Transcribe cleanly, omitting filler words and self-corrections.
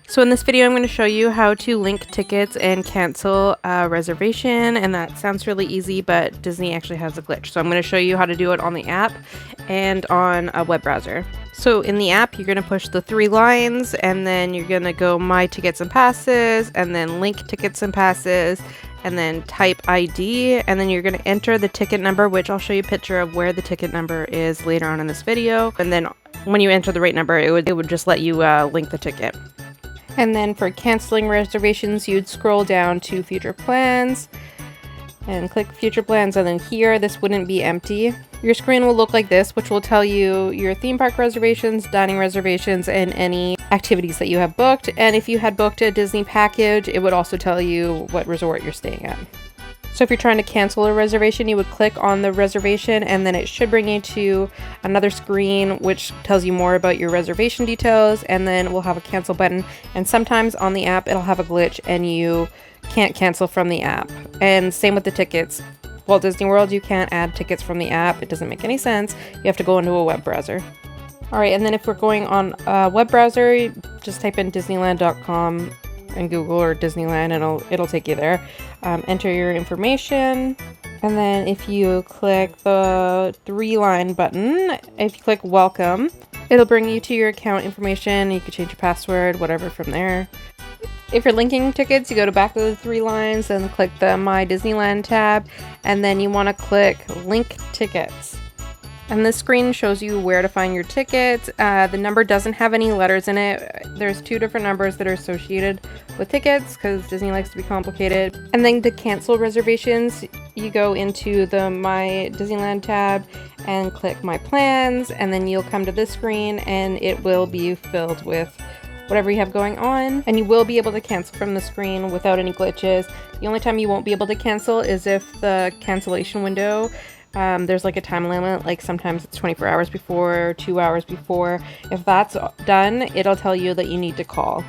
So in this video, I'm going to show you how to link tickets and cancel a reservation, and that sounds really easy, but Disney actually has a glitch. So I'm going to show you how to do it on the app and on a web browser. So in the app, you're going to push the 3 lines, and then you're going to go My Tickets and Passes, and then Link Tickets and Passes, and then type ID, and then you're going to enter the ticket number, which I'll show you a picture of where the ticket number is later on in this video. And then when you enter the right number, it would just let you link the ticket. And then for canceling reservations, you'd scroll down to future plans and click future plans, and then here this wouldn't be empty. Your screen will look like this, which will tell you your theme park reservations, dining reservations, and any activities that you have booked. And if you had booked a Disney package, it would also tell you what resort you're staying at. So if you're trying to cancel a reservation, you would click on the reservation, and then it should bring you to another screen which tells you more about your reservation details, and then we'll have a cancel button. And sometimes on the app it'll have a glitch and you can't cancel from the app. And same with the tickets. Walt Disney World, you can't add tickets from the app. It doesn't make any sense. You have to go into a web browser. Alright, and then if we're going on a web browser, just type in disneyland.com and Google or Disneyland, and it'll take you there. Enter your information, and then if you click the 3-line button, if you click welcome, it'll bring you to your account information. You can change your password, whatever from there. If you're linking tickets, you go to back of the 3 lines and click the My Disneyland tab, and then you want to click Link Tickets. And this screen shows you where to find your tickets. The number doesn't have any letters in it. There's 2 different numbers that are associated with tickets because Disney likes to be complicated. And then to cancel reservations, you go into the My Disneyland tab and click My Plans, and then you'll come to this screen and it will be filled with whatever you have going on, and you will be able to cancel from the screen without any glitches. The only time you won't be able to cancel is if the cancellation window, there's like a time limit, like sometimes it's 24 hours before, 2 hours before. If that's done, it'll tell you that you need to call.